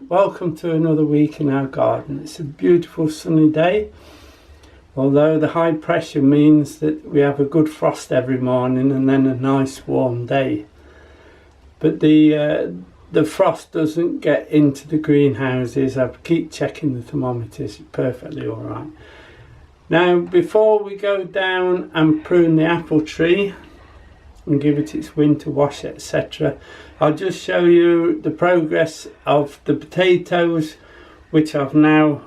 welcome to another week in our garden. It's a beautiful sunny day, although the high pressure means that we have a good frost every morning and then a nice warm day. But the frost doesn't get into the greenhouses. I keep checking the thermometers, it's perfectly alright. Now before we go down and prune the apple tree and give it its winter wash, etc., I'll just show you the progress of the potatoes, which I've now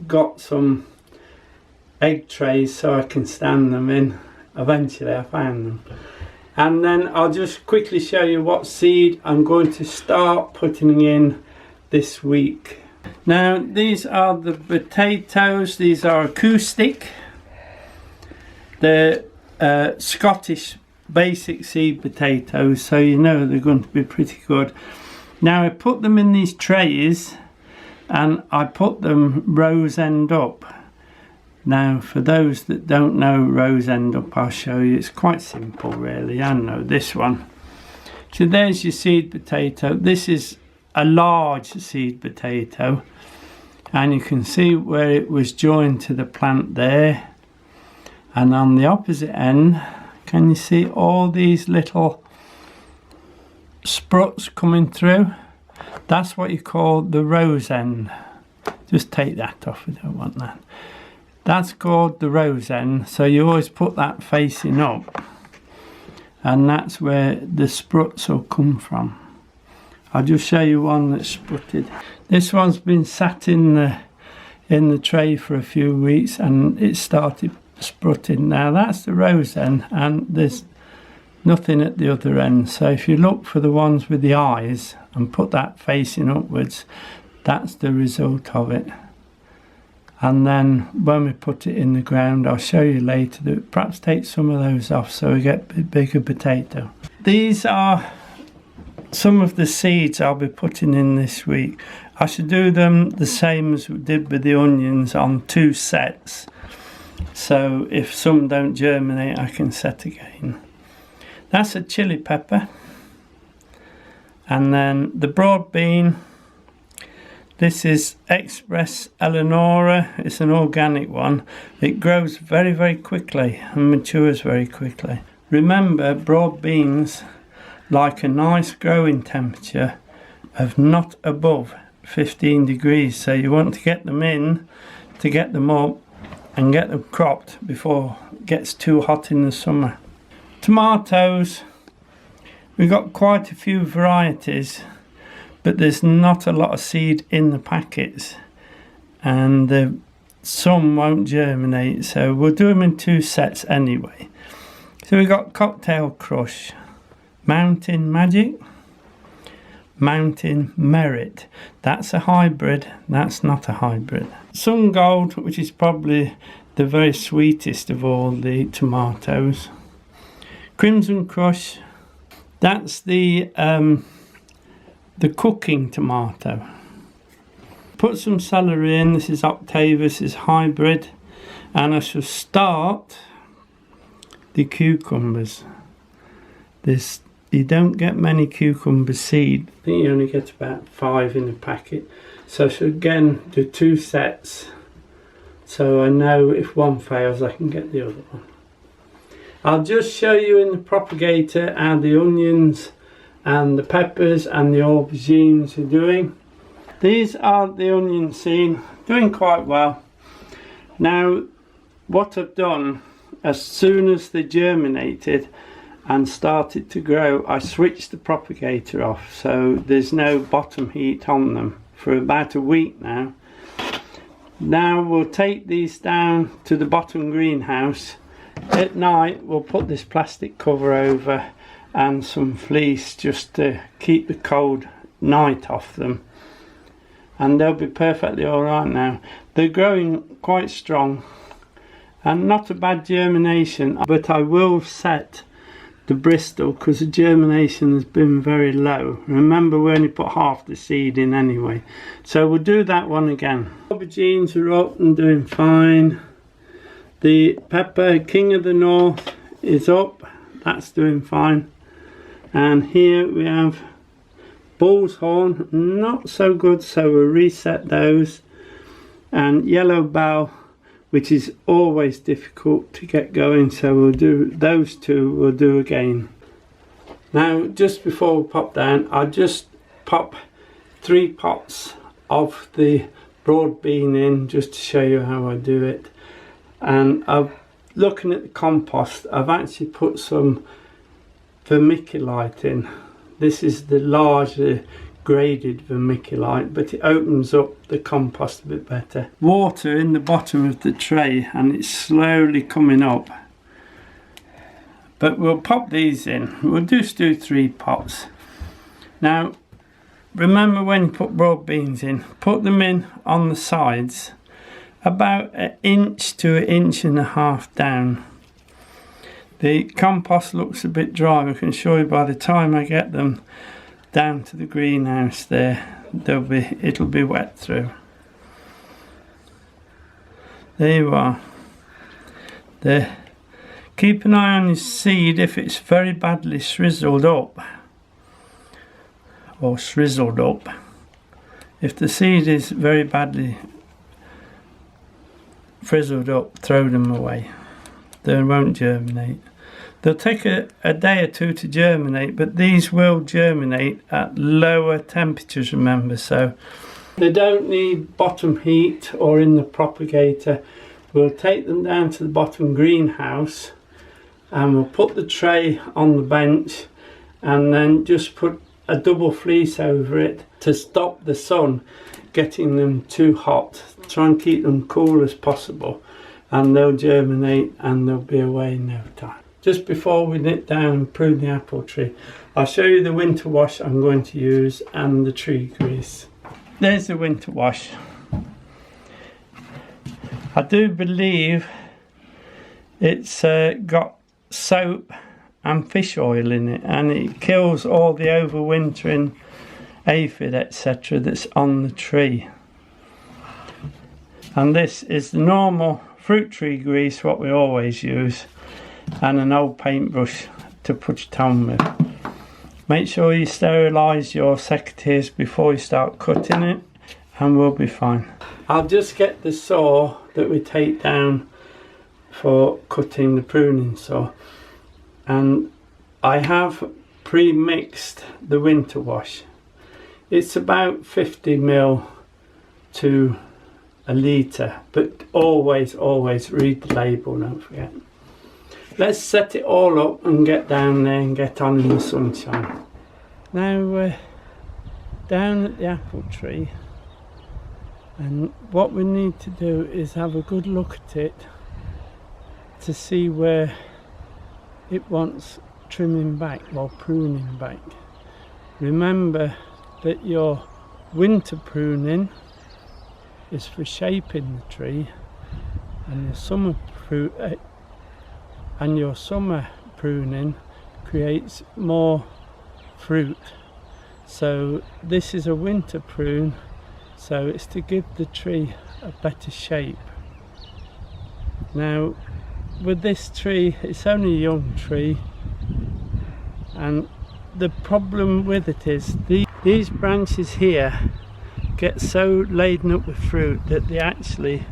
got some egg trays so I can stand them in. Eventually I found them. And then I'll just quickly show you what seed I'm going to start putting in this week. Now these are the potatoes. These are acoustic. They're Scottish basic seed potatoes, so you know they're going to be pretty good. Now I put them in these trays and I put them rows end up. Now for those that don't know rows end up, I'll show you. It's quite simple really. I know this one. So there's your seed potato. This is a large seed potato and you can see where it was joined to the plant there, and on the opposite end can you see all these little sprouts coming through? That's what you call the rose end. Just take that off, we don't want that. That's called the rose end, so you always put that facing up, and that's where the sprouts will come from. I'll just show you one that's sprouted. This one's been sat in the tray for a few weeks and it started sprouting. Now that's the rose end and there's nothing at the other end, so if you look for the ones with the eyes and put that facing upwards, that's the result of it. And then when we put it in the ground, I'll show you later, that perhaps take some of those off so we get a bigger potato. These are some of the seeds I'll be putting in this week. I should do them the same as we did with the onions, on 2 sets. So if some don't germinate, I can set again. That's a chili pepper. And then the broad bean. This is Express Eleonora. It's an organic one. It grows very, very quickly and matures very quickly. Remember, broad beans like a nice growing temperature of not above 15 degrees. So you want to get them in to get them up and get them cropped before it gets too hot in the summer. Tomatoes, we've got quite a few varieties, but there's not a lot of seed in the packets, and some won't germinate, so we'll do them in 2 sets anyway. So we've got Cocktail Crush, Mountain Magic, Mountain Merit. That's a hybrid, that's not a hybrid. Sun Gold, which is probably the very sweetest of all the tomatoes. Crimson Crush, that's the cooking tomato. Put some celery in. This is Octavius, is hybrid, and I shall start the cucumbers. You don't get many cucumber seed. I think you only get about 5 in a packet. So I should again do 2 sets, so I know if one fails I can get the other one. I'll just show you in the propagator how the onions and the peppers and the aubergines are doing. These are the onion seed, doing quite well. Now what I've done, as soon as they germinated and started to grow, I switched the propagator off, so there's no bottom heat on them for about a week now. Now we'll take these down to the bottom greenhouse. At night we'll put this plastic cover over and some fleece just to keep the cold night off them, and they'll be perfectly alright now. They're growing quite strong and not a bad germination, but I will set the Bristol because the germination has been very low. Remember, we only put half the seed in anyway, so we'll do that one again. Aubergines are up and doing fine. The pepper King of the North is up, that's doing fine. And here we have Bull's horn, not so good, so we'll reset those. And yellow bell, which is always difficult to get going, so we'll do those two, we'll do again. Now just before we pop down, I'll just pop 3 pots of the broad bean in just to show you how I do it. And looking at the compost, I've actually put some vermiculite in. This is the larger graded vermiculite, but it opens up the compost a bit better. Water in the bottom of the tray, and it's slowly coming up. But we'll pop these in. We'll just do 3 pots. Now remember, when you put broad beans in, put them in on the sides about 1 inch to 1.5 inches down. The compost looks a bit dry. I can show you by the time I get them down to the greenhouse there, it'll be wet through. There you are. There. Keep an eye on your seed if it's very badly shrizzled up or shrizzled up. If the seed is very badly frizzled up, throw them away. They won't germinate. They'll take a day or 2 to germinate, but these will germinate at lower temperatures, remember, so they don't need bottom heat or in the propagator. We'll take them down to the bottom greenhouse and we'll put the tray on the bench and then just put a double fleece over it to stop the sun getting them too hot. Try and keep them cool as possible, and they'll germinate and they'll be away in no time. Just before we nip down and prune the apple tree, I'll show you the winter wash I'm going to use and the tree grease. There's the winter wash. I do believe it's got soap and fish oil in it, and it kills all the overwintering aphid etc. that's on the tree. And this is the normal fruit tree grease, what we always use, and an old paintbrush to put it on with. Make sure you sterilise your secateurs before you start cutting it, and we'll be fine. I'll just get the saw that we take down for cutting the pruning saw, and I have pre-mixed the winter wash. It's about 50 ml to a litre, but always read the label, don't forget. Let's set it all up and get down there and get on in the sunshine. Now we're down at the apple tree, and what we need to do is have a good look at it to see where it wants trimming back or pruning back. Remember that your winter pruning is for shaping the tree, and your summer pruning creates more fruit. So this is a winter prune, so it's to give the tree a better shape. Now with this tree, it's only a young tree, and the problem with it is these branches here get so laden up with fruit that they actually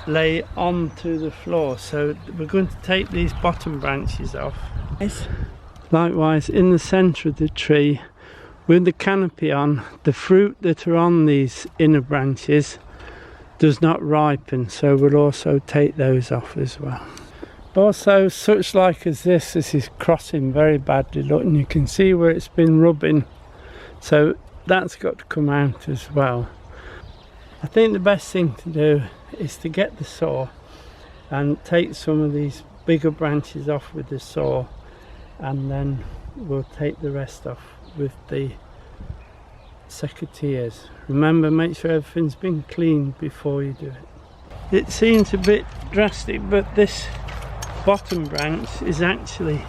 lay onto the floor. So we're going to take these bottom branches off. Likewise, in the centre of the tree, with the canopy on, the fruit that are on these inner branches does not ripen, so we'll also take those off as well. Also, such like as this is crossing very badly, look, and you can see where it's been rubbing, so that's got to come out as well. I think the best thing to do is to get the saw and take some of these bigger branches off with the saw, and then we'll take the rest off with the secateurs. Remember, make sure everything's been cleaned before you do it. It seems a bit drastic, but this bottom branch is actually,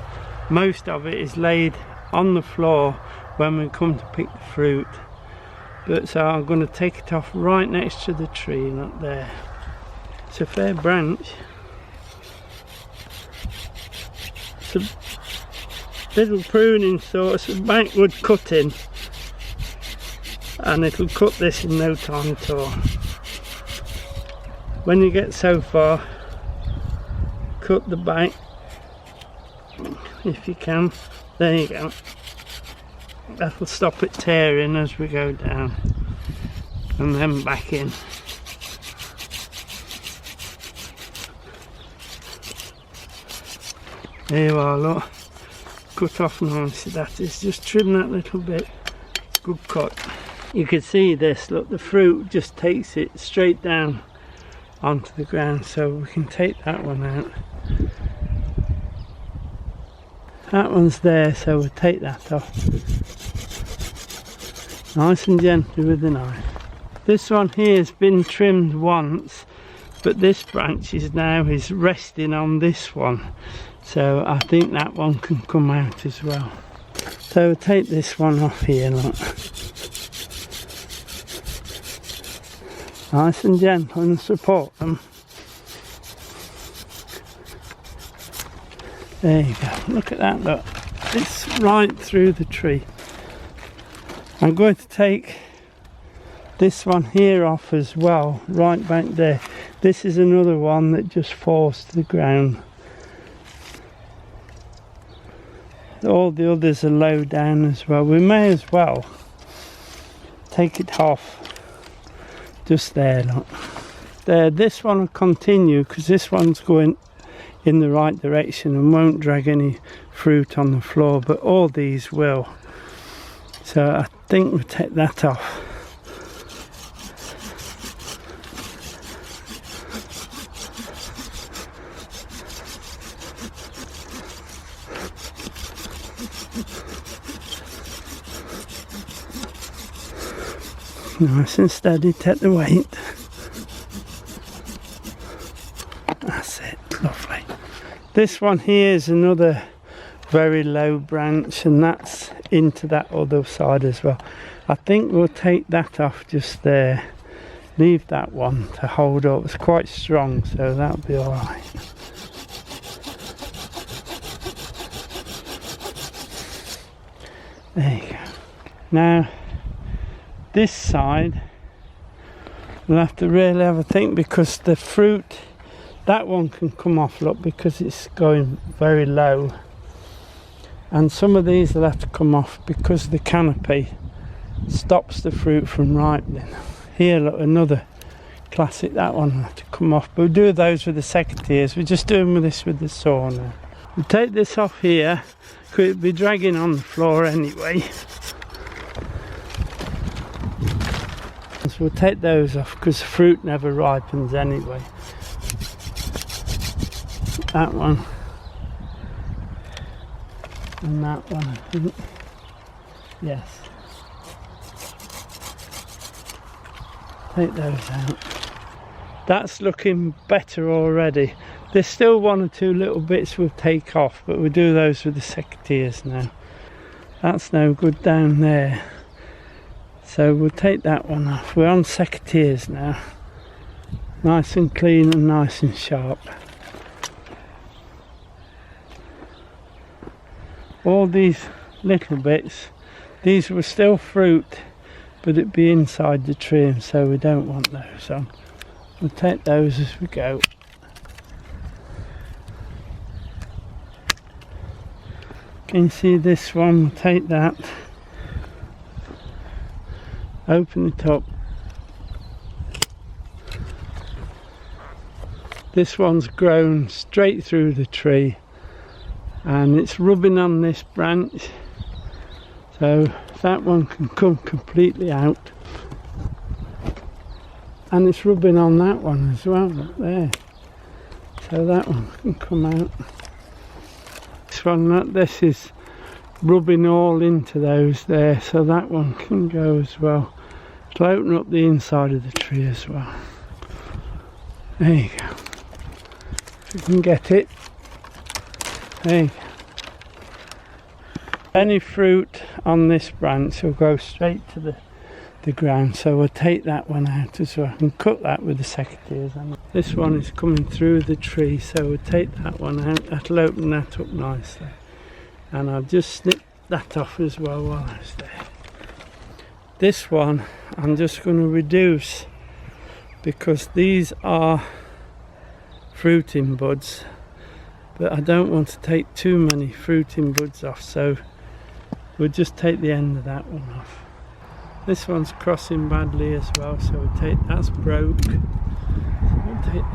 most of it is laid on the floor when we come to pick the fruit. But so I'm going to take it off right next to the tree, not there. It's a fair branch. It's a little pruning saw, it's a backward cutting, and it'll cut this in no time at all. When you get so far, cut the back if you can. There you go. That'll stop it tearing as we go down, and then back in. There you are, look, cut off nicely. That is, just trim that little bit. Good cut. You can see this, look, the fruit just takes it straight down onto the ground, so we can take that one out. That one's there, so we'll take that off. Nice and gently with the knife. This one here has been trimmed once, but this branch is now resting on this one, so I think that one can come out as well. So we'll take this one off here, look. Nice and gentle and support them. There you go, look at that, look. It's right through the tree. I'm going to take this one here off as well, right back there. This is another one that just falls to the ground. All the others are low down as well. We may as well take it off. Just there, look. There, this one will continue because this one's going in the right direction and won't drag any fruit on the floor, but all these will. So I think we'll take that off. Nice and steady, take the weight. That's it, lovely. This one here is another very low branch, and that's into that other side as well. I think we'll take that off just there. Leave that one to hold up. It's quite strong, so that'll be alright. There you go. Now, this side we'll have to really have a think, because the fruit, that one can come off, look, because it's going very low, and some of these will have to come off because the canopy stops the fruit from ripening. Here, look, another classic, that one will have to come off, but we'll do those with the secateurs. We're just doing this with the saw now. We'll take this off here because it'll be dragging on the floor anyway. So we'll take those off because fruit never ripens anyway. That one and that one, I think. Yes. Take those out. That's looking better already. There's still one or two little bits we'll take off, but we'll do those with the secateurs now. That's no good down there. So we'll take that one off. We're on secateurs now. Nice and clean and nice and sharp. All these little bits, these were still fruit, but it'd be inside the trim, so we don't want those on. We'll take those as we go. Can you see this one? We'll take that. Open it up. This one's grown straight through the tree and it's rubbing on this branch, so that one can come completely out, and it's rubbing on that one as well, up there, so that one can come out. This one, this is rubbing all into those there, so that one can go as well. It'll open up the inside of the tree as well. There you go. If you can get it. There you go. Any fruit on this branch will go straight to the ground, so we'll take that one out as well and cut that with the secateurs. This one is coming through the tree, so we'll take that one out. That'll open that up nicely, and I'll just snip that off as well while I was there. This one I'm just going to reduce because these are fruiting buds, but I don't want to take too many fruiting buds off, so we'll just take the end of that one off. This one's crossing badly as well, so we'll take, that's broke. So we'll take,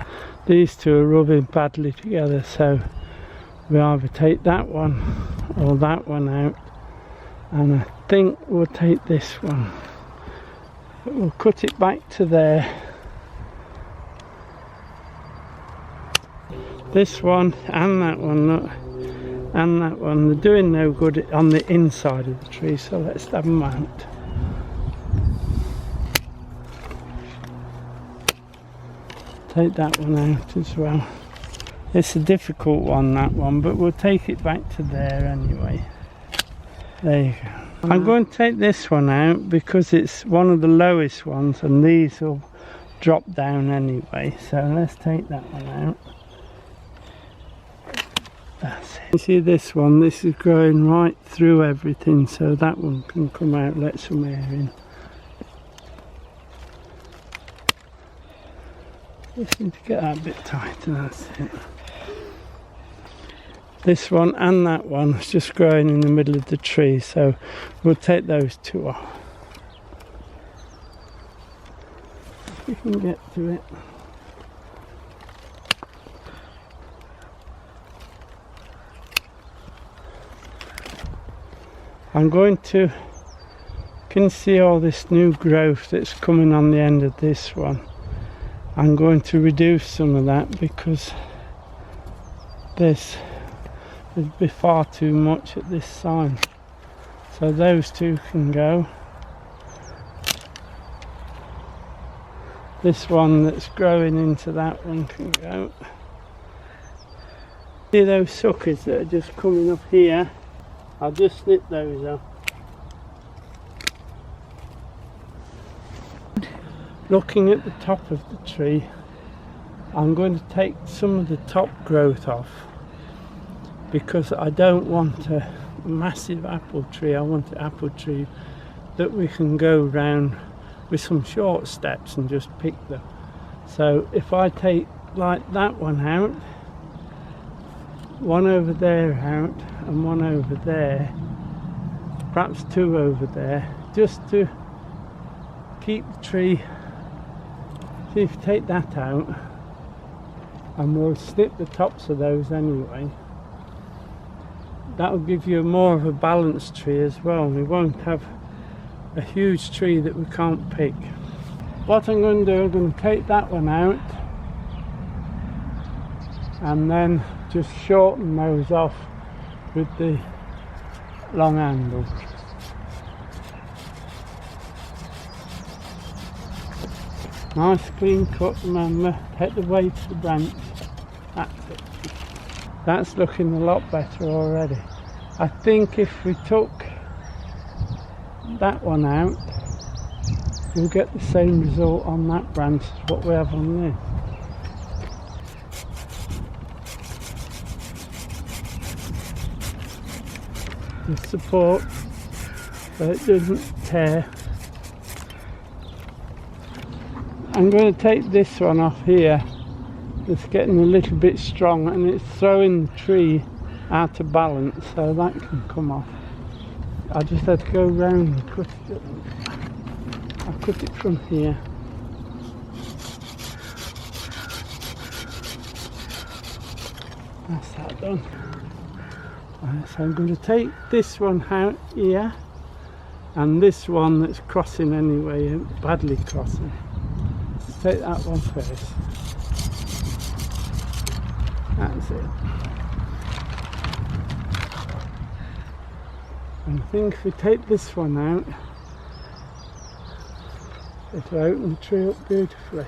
these two are rubbing badly together, so we either take that one or that one out, and I think we'll take this one, but we'll cut it back to there. This one and that one, look, and that one, they're doing no good on the inside of the tree, so let's have them out. Take that one out as well. It's a difficult one, that one, but we'll take it back to there anyway. There you go. I'm going to take this one out because it's one of the lowest ones, and these will drop down anyway, so let's take that one out. That's it. You see this one, this is growing right through everything, so that one can come out, let some air in. Just need to get that a bit tighter, that's it. This one and that one is just growing in the middle of the tree, so we'll take those two off. If we can get to it. I'm going to, can you see all this new growth that's coming on the end of this one? I'm going to reduce some of that because there'd be far too much at this side. So those two can go. This one that's growing into that one can go. See those suckers that are just coming up here? I'll just snip those off. Looking at the top of the tree, I'm going to take some of the top growth off because I don't want a massive apple tree. I want an apple tree that we can go round with some short steps and just pick them. So if I take like that one out, one over there out, and one over there, perhaps two over there, just to keep the tree. See, if you take that out, and we'll snip the tops of those anyway, that will give you more of a balanced tree as well. We won't have a huge tree that we can't pick. What I'm going to do, I'm going to take that one out and then just shorten those off with the long handle. Nice clean cut, remember, take the weight of the branch. That's it. That's looking a lot better already. I think if we took that one out, we'll get the same result on that branch as what we have on this. The support so it doesn't tear. I'm going to take this one off here. It's getting a little bit strong and it's throwing the tree out of balance, so that can come off. I just had to go round and cut it. I'll cut it from here. That's that done. Right, so I'm going to take this one out here and this one that's crossing anyway, badly crossing. Let's take that one first. That's it. And I think if we take this one out, it'll open the tree up beautifully.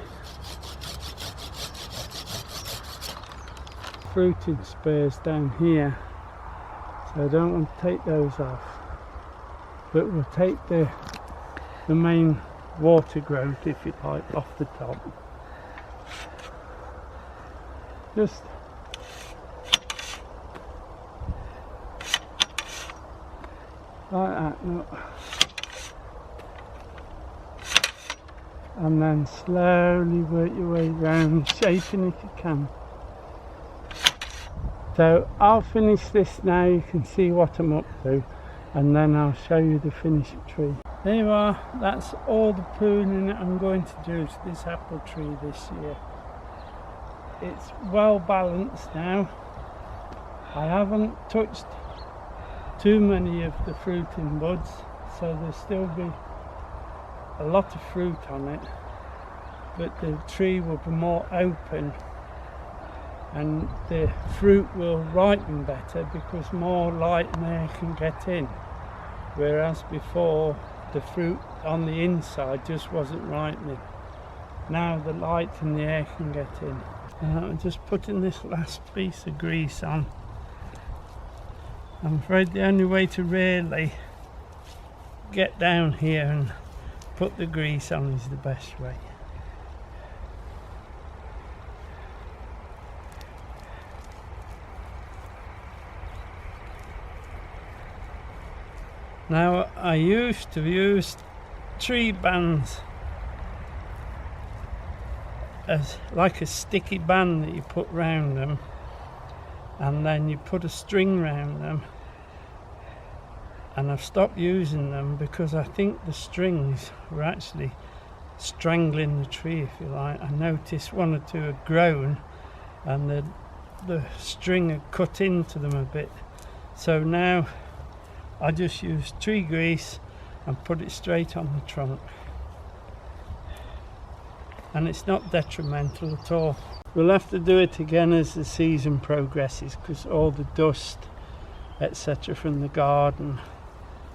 Fruiting spurs down here, so I don't want to take those off, but we'll take the main water growth, if you like, off the top. Just like that, look. and then slowly work your way round, shaping if you can. So I'll finish this now, you can see what I'm up to, and then I'll show you the finished tree. There you are, that's all the pruning that I'm going to do to this apple tree this year. It's well balanced now. I haven't touched too many of the fruiting buds, so there'll still be a lot of fruit on it, but the tree will be more open and the fruit will ripen better because more light and air can get in, whereas before the fruit on the inside just wasn't ripening. Now the light and the air can get in. I'm just putting this last piece of grease on. I'm afraid the only way to really get down here and put the grease on is the best way. Now I used to use tree bands as like a sticky band that you put round them, and then you put a string round them, and I've stopped using them because I think the strings were actually strangling the tree, if you like. I noticed one or two had grown and the string had cut into them a bit, so now I just use tree grease and put it straight on the trunk, and it's not detrimental at all. We'll have to do it again as the season progresses because all the dust etc. from the garden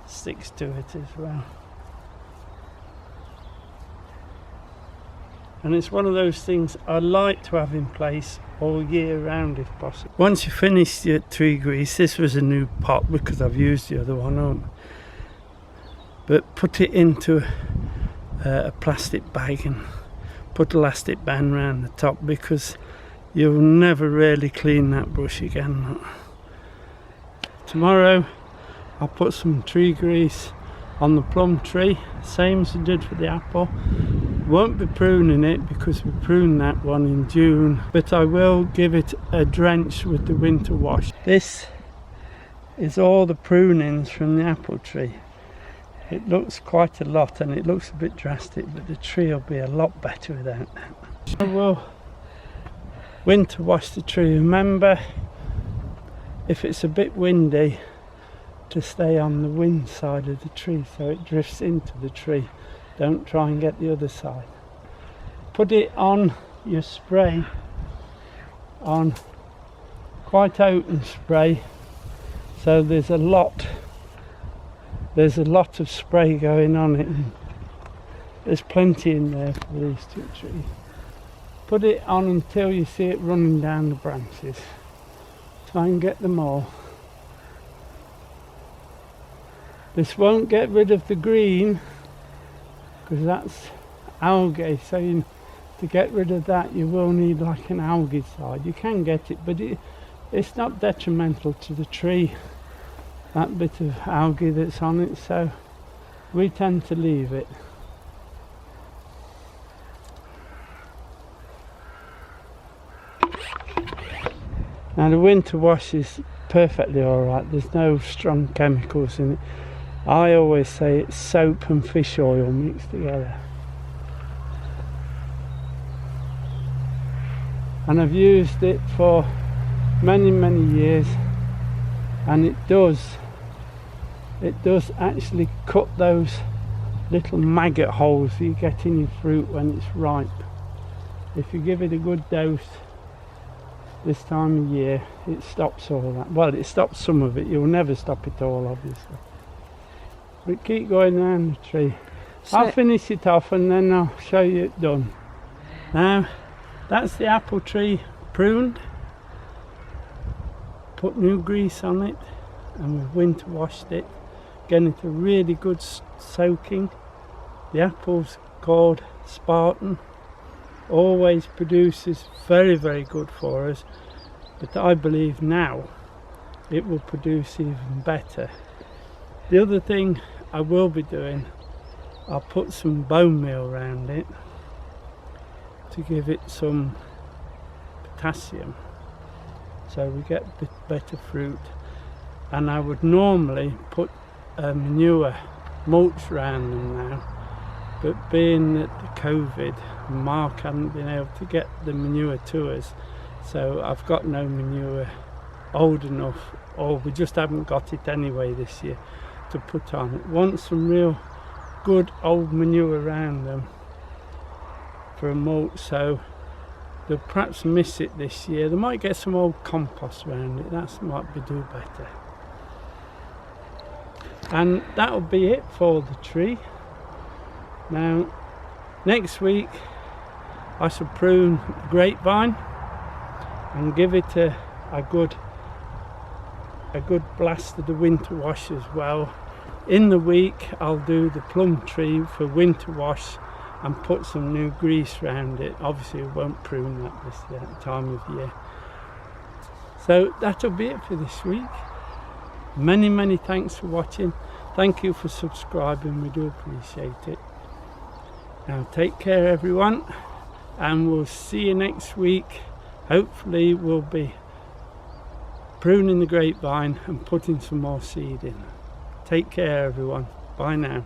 sticks to it as well. And it's one of those things I like to have in place all year round if possible. Once you finish your tree grease, this was a new pot because I've used the other one up, but put it into a plastic bag and put elastic band around the top because you'll never really clean that brush again. Tomorrow I'll put some tree grease on the plum tree, same as I did for the apple. Won't be pruning it because we pruned that one in June, but I will give it a drench with the winter wash. This is all the prunings from the apple tree. It looks quite a lot and it looks a bit drastic, but the tree will be a lot better without that. I will winter wash the tree. Remember, if it's a bit windy, to stay on the wind side of the tree so it drifts into the tree. Don't try and get the other side. Put it on your spray on quite open spray, so there's a lot of spray going on it. There's plenty in there for these two trees. Put it on until you see it running down the branches. Try and get them all. This won't get rid of the green because that's algae, so to get rid of that you will need like an algae side. You can get it, but it's not detrimental to the tree, that bit of algae that's on it, so we tend to leave it. Now the winter wash is perfectly alright, there's no strong chemicals in it. I always say it's soap and fish oil mixed together. And I've used it for many years, and it does actually cut those little maggot holes that you get in your fruit when it's ripe. If you give it a good dose this time of year, it stops all that. Well, it stops some of it, you'll never stop it all obviously. But keep going around the tree. So I'll finish it off and then I'll show you it done. Now that's the apple tree pruned. Put new grease on it and we've winter washed it, getting it a really good soaking. The apple's called Spartan, always produces very good for us, but I believe now it will produce even better. The other thing I will be doing, I'll put some bone meal around it to give it some potassium, so we get a bit better fruit. And I would normally put manure mulch around them now, but being that the COVID, Mark hadn't been able to get the manure to us, so I've got no manure old enough, or we just haven't got it anyway this year to put on. It wants some real good old manure around them for a mulch, so they'll perhaps miss it this year. They might get some old compost around it, that might be do better. And that'll be it for the tree. Now next week I shall prune the grapevine and give it a good blast of the winter wash as well. In the week I'll do the plum tree for winter wash and put some new grease around it. Obviously we won't prune that this time of year. So that'll be it for this week. Many thanks for watching. Thank you for subscribing, we do appreciate it. Now take care everyone, and we'll see you next week. Hopefully we'll be pruning the grapevine and putting some more seed in. Take care everyone, bye now.